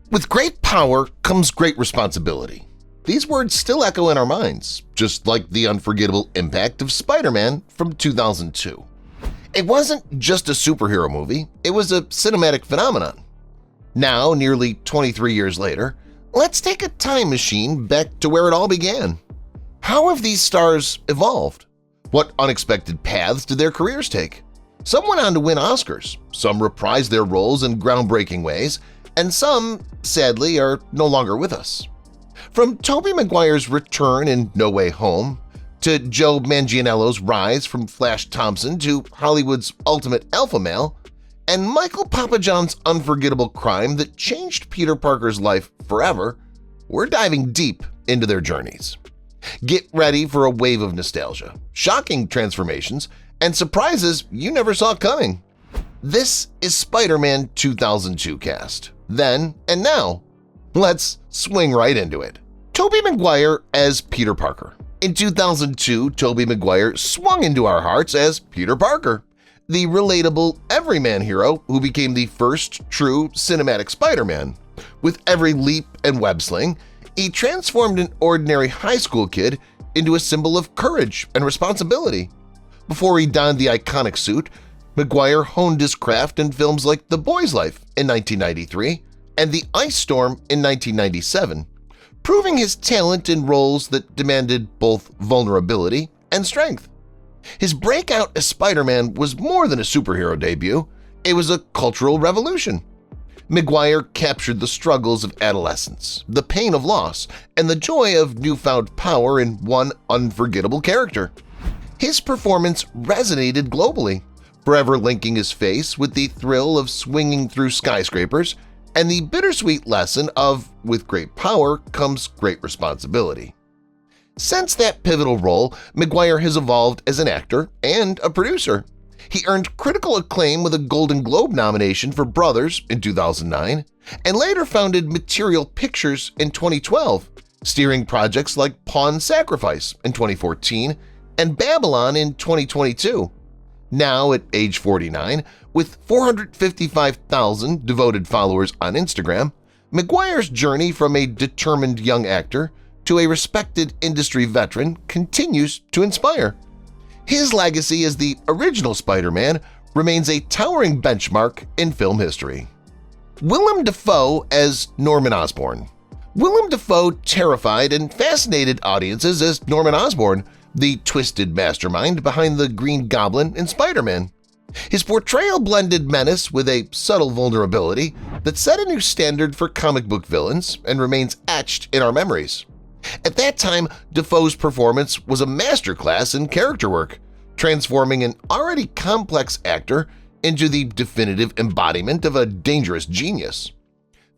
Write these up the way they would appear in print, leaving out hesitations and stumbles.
With great power comes great responsibility. These words still echo in our minds, just like the unforgettable impact of Spider-Man from 2002. It wasn't just a superhero movie, it was a cinematic phenomenon. Now, nearly 23 years later, let's take a time machine back to where it all began. How have these stars evolved? What unexpected paths did their careers take? Some went on to win Oscars, some reprised their roles in groundbreaking ways, and some, sadly, are no longer with us. From Tobey Maguire's return in No Way Home, to Joe Manganiello's rise from Flash Thompson to Hollywood's ultimate alpha male, and Michael Papajohn's unforgettable crime that changed Peter Parker's life forever, we're diving deep into their journeys. Get ready for a wave of nostalgia, shocking transformations, and surprises you never saw coming. This is Spider-Man 2002 cast, then and now. Let's swing right into it. Tobey Maguire as Peter Parker. In 2002, Tobey Maguire swung into our hearts as Peter Parker, the relatable everyman hero who became the first true cinematic Spider-Man. With every leap and web sling, he transformed an ordinary high school kid into a symbol of courage and responsibility. Before he donned the iconic suit, Maguire honed his craft in films like The Boy's Life in 1993 and The Ice Storm in 1997, proving his talent in roles that demanded both vulnerability and strength. His breakout as Spider-Man was more than a superhero debut, it was a cultural revolution. Maguire captured the struggles of adolescence, the pain of loss, and the joy of newfound power in one unforgettable character. His performance resonated globally, forever linking his face with the thrill of swinging through skyscrapers and the bittersweet lesson of, with great power comes great responsibility. Since that pivotal role, Maguire has evolved as an actor and a producer. He earned critical acclaim with a Golden Globe nomination for Brothers in 2009 and later founded Material Pictures in 2012, steering projects like Pawn Sacrifice in 2014 and Babylon in 2022. Now at age 49, with 455,000 devoted followers on Instagram, Maguire's journey from a determined young actor to a respected industry veteran continues to inspire. His legacy as the original Spider-Man remains a towering benchmark in film history. Willem Dafoe as Norman Osborn. Willem Dafoe terrified and fascinated audiences as Norman Osborn, the twisted mastermind behind the Green Goblin and Spider-Man. His portrayal blended menace with a subtle vulnerability that set a new standard for comic book villains and remains etched in our memories. At that time, Dafoe's performance was a masterclass in character work, transforming an already complex actor into the definitive embodiment of a dangerous genius.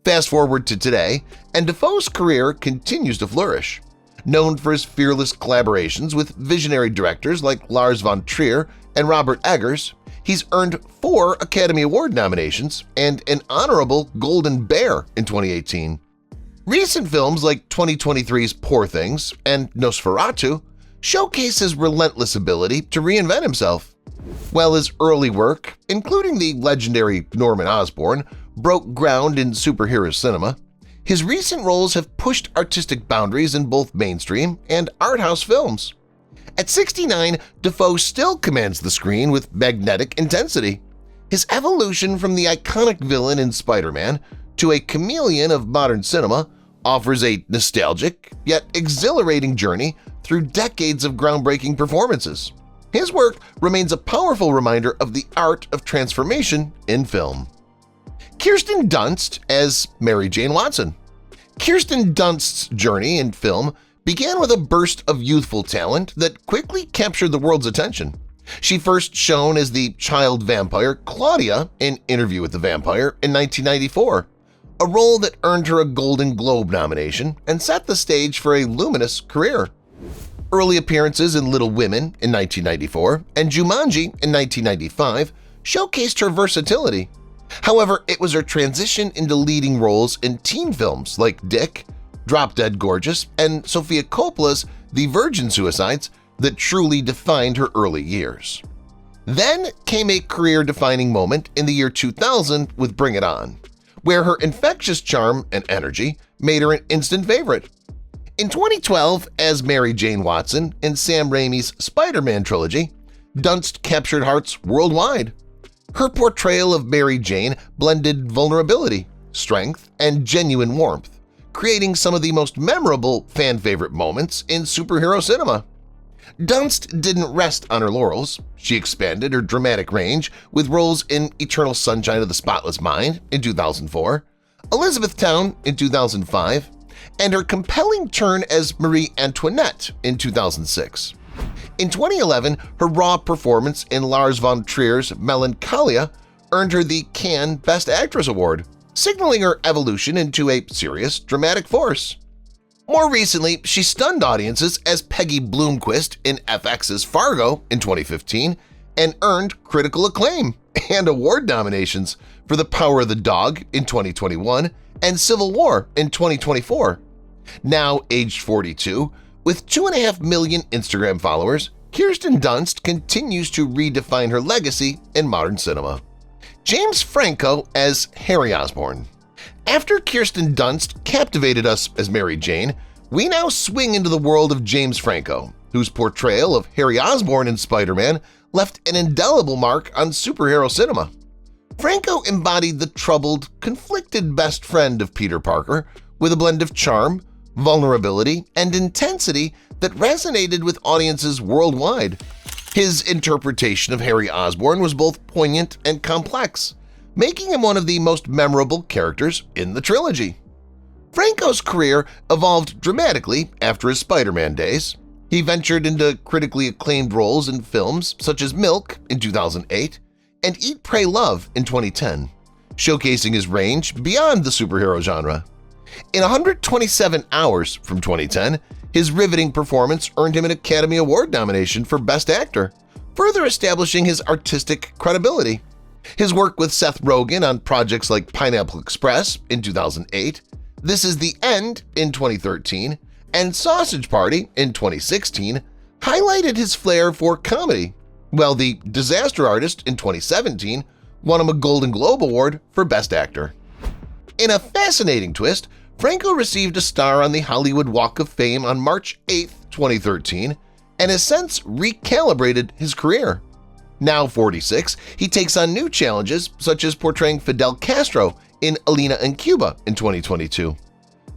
Fast forward to today, and Dafoe's career continues to flourish. Known for his fearless collaborations with visionary directors like Lars von Trier and Robert Eggers, he's earned 4 Academy Award nominations and an honorable Golden Bear in 2018. Recent films like 2023's Poor Things and Nosferatu showcase his relentless ability to reinvent himself. While his early work, including the legendary Norman Osborn, broke ground in superhero cinema, his recent roles have pushed artistic boundaries in both mainstream and art house films. At 69, Dafoe still commands the screen with magnetic intensity. His evolution from the iconic villain in Spider-Man to a chameleon of modern cinema offers a nostalgic yet exhilarating journey through decades of groundbreaking performances. His work remains a powerful reminder of the art of transformation in film. Kirsten Dunst as Mary Jane Watson. Kirsten Dunst's journey in film began with a burst of youthful talent that quickly captured the world's attention. She first shone as the child vampire Claudia in Interview with the Vampire in 1994, a role that earned her a Golden Globe nomination and set the stage for a luminous career. Early appearances in Little Women in 1994 and Jumanji in 1995 showcased her versatility. However, it was her transition into leading roles in teen films like Dick, Drop Dead Gorgeous, and Sofia Coppola's The Virgin Suicides that truly defined her early years. Then came a career-defining moment in the year 2000 with Bring It On, where her infectious charm and energy made her an instant favorite. In 2012, as Mary Jane Watson in Sam Raimi's Spider-Man trilogy, Dunst captured hearts worldwide. Her portrayal of Mary Jane blended vulnerability, strength, and genuine warmth, creating some of the most memorable fan-favorite moments in superhero cinema. Dunst didn't rest on her laurels. She expanded her dramatic range with roles in Eternal Sunshine of the Spotless Mind in 2004, Elizabethtown in 2005, and her compelling turn as Marie Antoinette in 2006. In 2011, her raw performance in Lars von Trier's Melancholia earned her the Cannes Best Actress Award, signaling her evolution into a serious, dramatic force. More recently, she stunned audiences as Peggy Bloomquist in FX's Fargo in 2015 and earned critical acclaim and award nominations for The Power of the Dog in 2021 and Civil War in 2024. Now aged 42, with 2.5 million Instagram followers, Kirsten Dunst continues to redefine her legacy in modern cinema. James Franco as Harry Osborn. After Kirsten Dunst captivated us as Mary Jane, we now swing into the world of James Franco, whose portrayal of Harry Osborn in Spider-Man left an indelible mark on superhero cinema. Franco embodied the troubled, conflicted best friend of Peter Parker with a blend of charm, vulnerability, and intensity that resonated with audiences worldwide. His interpretation of Harry Osborn was both poignant and complex, making him one of the most memorable characters in the trilogy. Franco's career evolved dramatically after his Spider-Man days. He ventured into critically acclaimed roles in films such as Milk in 2008 and Eat, Pray, Love in 2010, showcasing his range beyond the superhero genre. In 127 Hours from 2010, his riveting performance earned him an Academy Award nomination for Best Actor, further establishing his artistic credibility. His work with Seth Rogen on projects like Pineapple Express in 2008, This Is the End in 2013, and Sausage Party in 2016 highlighted his flair for comedy, while The Disaster Artist in 2017 won him a Golden Globe Award for Best Actor. In a fascinating twist, Franco received a star on the Hollywood Walk of Fame on March 8, 2013, and has since recalibrated his career. Now 46, he takes on new challenges such as portraying Fidel Castro in Alina in Cuba in 2022.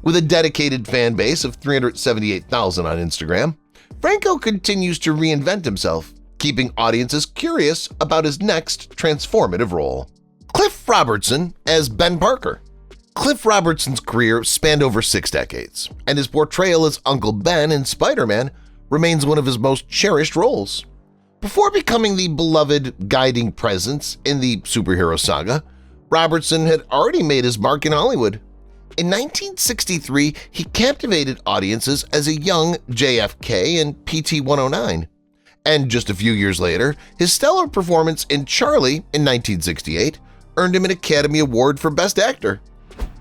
With a dedicated fan base of 378,000 on Instagram, Franco continues to reinvent himself, keeping audiences curious about his next transformative role. Cliff Robertson as Ben Parker. Cliff Robertson's career spanned over 6 decades, and his portrayal as Uncle Ben in Spider-Man remains one of his most cherished roles. Before becoming the beloved guiding presence in the superhero saga, Robertson had already made his mark in Hollywood. In 1963, he captivated audiences as a young JFK in PT-109, and just a few years later, his stellar performance in Charlie in 1968 earned him an Academy Award for Best Actor.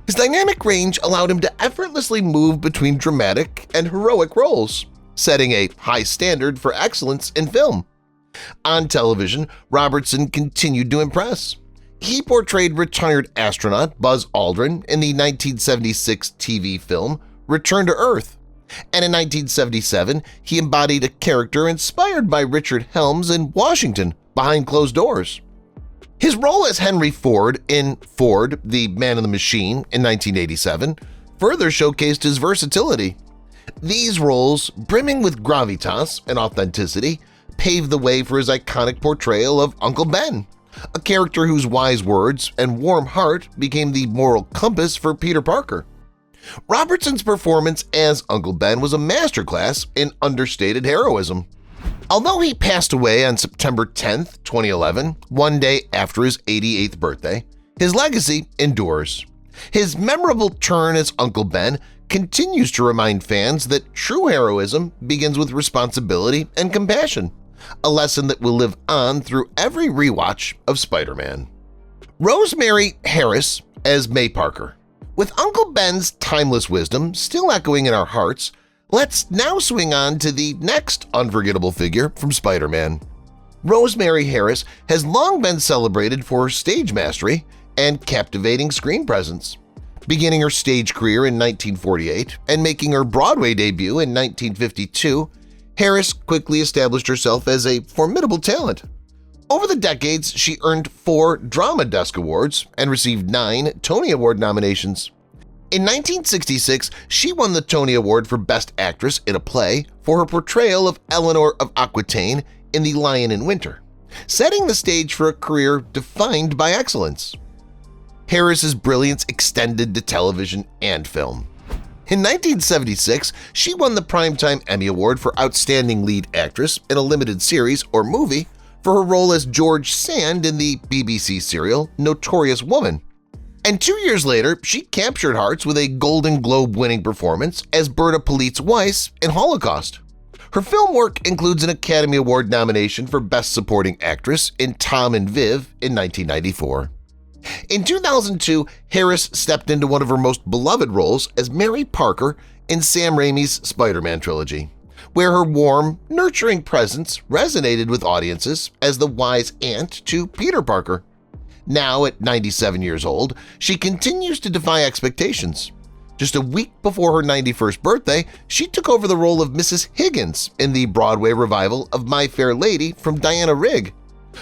His dynamic range allowed him to effortlessly move between dramatic and heroic roles, setting a high standard for excellence in film. On television, Robertson continued to impress. He portrayed retired astronaut Buzz Aldrin in the 1976 TV film Return to Earth, and in 1977 he embodied a character inspired by Richard Helms in Washington Behind Closed Doors. His role as Henry Ford in Ford, the Man in the Machine in 1987 further showcased his versatility. These roles, brimming with gravitas and authenticity, paved the way for his iconic portrayal of Uncle Ben, a character whose wise words and warm heart became the moral compass for Peter Parker. Robertson's performance as Uncle Ben was a masterclass in understated heroism. Although he passed away on September 10, 2011, one day after his 88th birthday, his legacy endures. His memorable turn as Uncle Ben continues to remind fans that true heroism begins with responsibility and compassion, a lesson that will live on through every rewatch of Spider-Man. Rosemary Harris as May Parker. With Uncle Ben's timeless wisdom still echoing in our hearts, let's now swing on to the next unforgettable figure from Spider-Man. Rosemary Harris has long been celebrated for her stage mastery and captivating screen presence. Beginning her stage career in 1948 and making her Broadway debut in 1952, Harris quickly established herself as a formidable talent. Over the decades, she earned 4 Drama Desk Awards and received 9 Tony Award nominations. In 1966, she won the Tony Award for Best Actress in a Play for her portrayal of Eleanor of Aquitaine in The Lion in Winter, setting the stage for a career defined by excellence. Harris's brilliance extended to television and film. In 1976, she won the Primetime Emmy Award for Outstanding Lead Actress in a Limited Series or Movie for her role as George Sand in the BBC serial Notorious Woman. And 2 years later, she captured hearts with a Golden Globe-winning performance as Berta Politz-Weiss in Holocaust. Her film work includes an Academy Award nomination for Best Supporting Actress in Tom and Viv in 1994. In 2002, Harris stepped into one of her most beloved roles as Mary Parker in Sam Raimi's Spider-Man trilogy, where her warm, nurturing presence resonated with audiences as the wise aunt to Peter Parker. Now, at 97 years old, she continues to defy expectations. Just a week before her 91st birthday, she took over the role of Mrs. Higgins in the Broadway revival of My Fair Lady from Diana Rigg.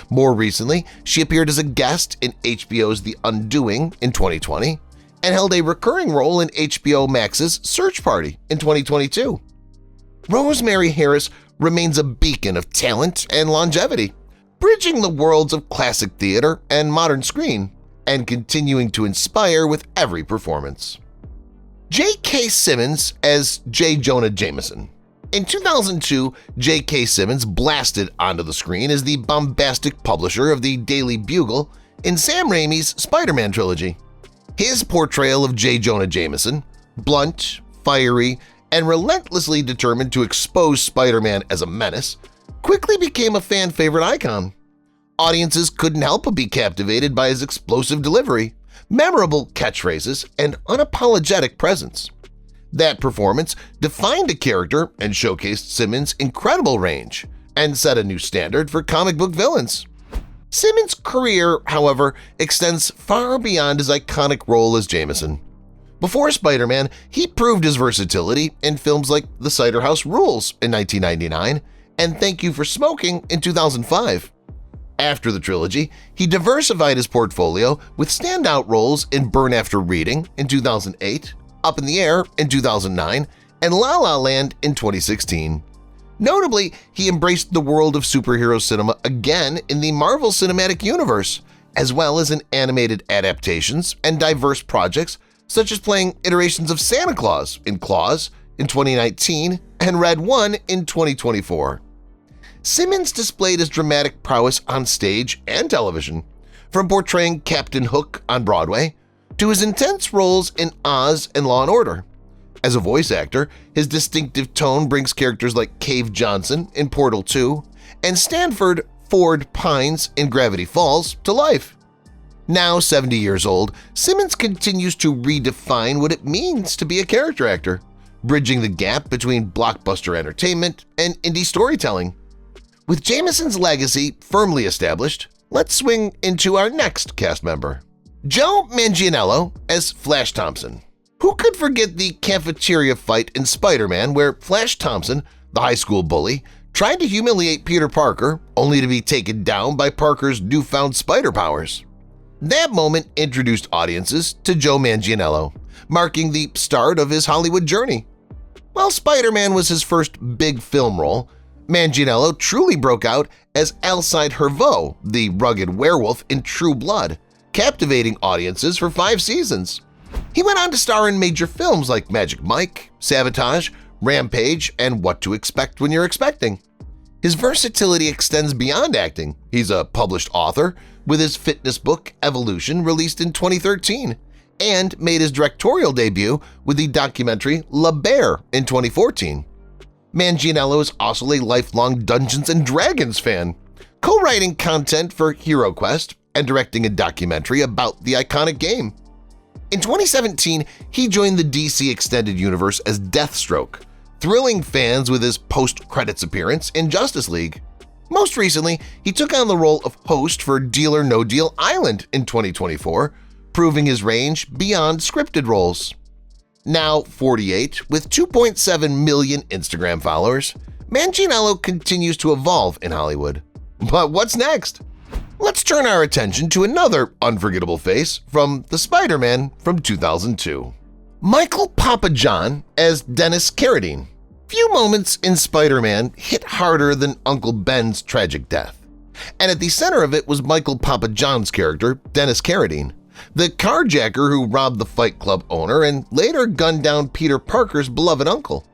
More recently, she appeared as a guest in HBO's The Undoing in 2020 and held a recurring role in HBO Max's Search Party in 2022. Rosemary Harris remains a beacon of talent and longevity, bridging the worlds of classic theater and modern screen, and continuing to inspire with every performance. J.K. Simmons as J. Jonah Jameson. In 2002, J.K. Simmons blasted onto the screen as the bombastic publisher of the Daily Bugle in Sam Raimi's Spider-Man trilogy. His portrayal of J. Jonah Jameson, blunt, fiery, and relentlessly determined to expose Spider-Man as a menace, quickly became a fan favorite icon. Audiences couldn't help but be captivated by his explosive delivery, memorable catchphrases, and unapologetic presence. That performance defined a character and showcased Simmons' incredible range and set a new standard for comic book villains. Simmons' career, however, extends far beyond his iconic role as Jameson. Before Spider-Man, he proved his versatility in films like The Cider House Rules in 1999 and Thank You for Smoking in 2005. After the trilogy, he diversified his portfolio with standout roles in Burn After Reading in 2008, Up in the Air in 2009, and La La Land in 2016. Notably, he embraced the world of superhero cinema again in the Marvel Cinematic Universe, as well as in animated adaptations and diverse projects such as playing iterations of Santa Claus in Claus in 2019 and Red One in 2024. Simmons displayed his dramatic prowess on stage and television, from portraying Captain Hook on Broadway to his intense roles in Oz and Law & Order. As a voice actor, his distinctive tone brings characters like Cave Johnson in Portal 2 and Stanford Ford Pines in Gravity Falls to life. Now 70 years old, Simmons continues to redefine what it means to be a character actor, bridging the gap between blockbuster entertainment and indie storytelling. With Jameson's legacy firmly established, let's swing into our next cast member. Joe Manganiello as Flash Thompson. Who could forget the cafeteria fight in Spider-Man where Flash Thompson, the high school bully, tried to humiliate Peter Parker only to be taken down by Parker's newfound spider powers? That moment introduced audiences to Joe Manganiello, marking the start of his Hollywood journey. While Spider-Man was his first big film role, Manganiello truly broke out as Alcide Herveau, the rugged werewolf in True Blood, captivating audiences for 5 seasons. He went on to star in major films like Magic Mike, Sabotage, Rampage, and What to Expect When You're Expecting. His versatility extends beyond acting. He's a published author with his fitness book Evolution released in 2013 and made his directorial debut with the documentary La Bear in 2014. Manganiello is also a lifelong Dungeons & Dragons fan, co-writing content for HeroQuest and directing a documentary about the iconic game. In 2017, he joined the DC Extended Universe as Deathstroke, thrilling fans with his post-credits appearance in Justice League. Most recently, he took on the role of host for Deal or No Deal Island in 2024, proving his range beyond scripted roles. Now 48, with 2.7 million Instagram followers, Manganiello continues to evolve in Hollywood. But what's next? Let's turn our attention to another unforgettable face from the Spider-Man from 2002. Michael Papa John as Dennis Carradine. Few moments in Spider-Man hit harder than Uncle Ben's tragic death. And at the center of it was Michael Papa John's character, Dennis Carradine, the carjacker who robbed the Fight Club owner and later gunned down Peter Parker's beloved uncle.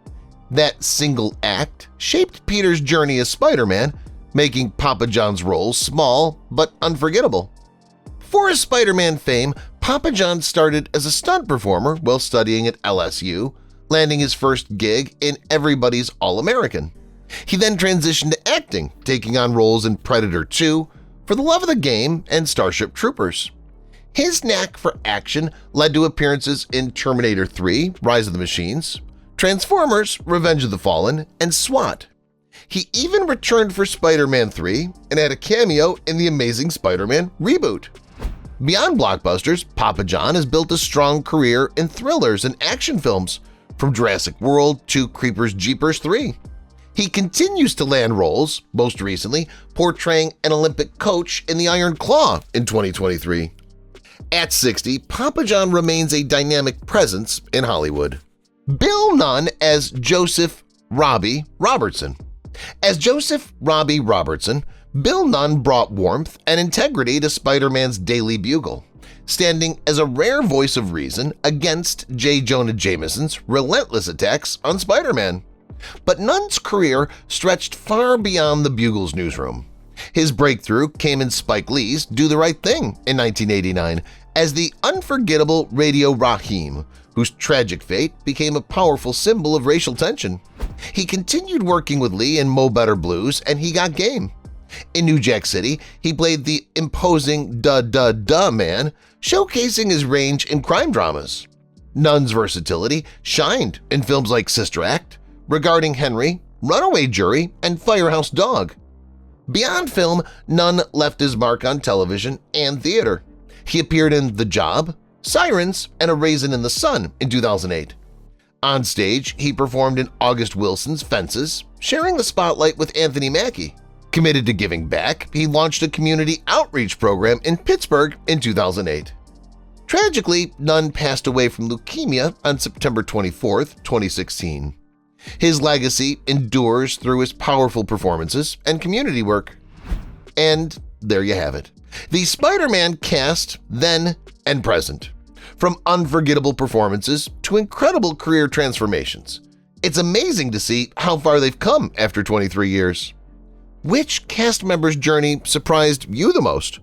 That single act shaped Peter's journey as Spider-Man, making Papa John's role small but unforgettable. For his Spider-Man fame, Papa John started as a stunt performer while studying at LSU, landing his first gig in Everybody's All-American. He then transitioned to acting, taking on roles in Predator 2, For the Love of the Game, and Starship Troopers. His knack for action led to appearances in Terminator 3, Rise of the Machines, Transformers, Revenge of the Fallen, and SWAT. He even returned for Spider-Man 3 and had a cameo in the Amazing Spider-Man reboot. Beyond blockbusters, Papa John has built a strong career in thrillers and action films, from Jurassic World to Creepers Jeepers 3. He continues to land roles, most recently portraying an Olympic coach in The Iron Claw in 2023. At 60, Papa John remains a dynamic presence in Hollywood. Bill Nunn as Joseph Robbie Robertson. As Joseph Robbie Robertson, Bill Nunn brought warmth and integrity to Spider-Man's Daily Bugle, standing as a rare voice of reason against J. Jonah Jameson's relentless attacks on Spider-Man. But Nunn's career stretched far beyond the Bugle's newsroom. His breakthrough came in Spike Lee's Do the Right Thing in 1989 as the unforgettable Radio Raheem, whose tragic fate became a powerful symbol of racial tension. He continued working with Lee in Mo Better Blues and He Got Game. In New Jack City, he played the imposing duh man, showcasing his range in crime dramas. Nunn's versatility shined in films like Sister Act, Regarding Henry, Runaway Jury, and Firehouse Dog. Beyond film, Nunn left his mark on television and theater. He appeared in The Job, Sirens, and A Raisin in the Sun in 2008. On stage, he performed in August Wilson's Fences, sharing the spotlight with Anthony Mackie. Committed to giving back, he launched a community outreach program in Pittsburgh in 2008. Tragically, Nunn passed away from leukemia on September 24, 2016. His legacy endures through his powerful performances and community work. And there you have it. The Spider-Man cast then and present. From unforgettable performances to incredible career transformations. It's amazing to see how far they've come after 23 years. Which cast member's journey surprised you the most?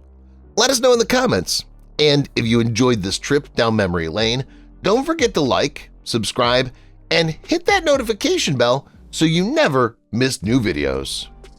Let us know in the comments. And if you enjoyed this trip down memory lane, don't forget to like, subscribe, and hit that notification bell so you never miss new videos.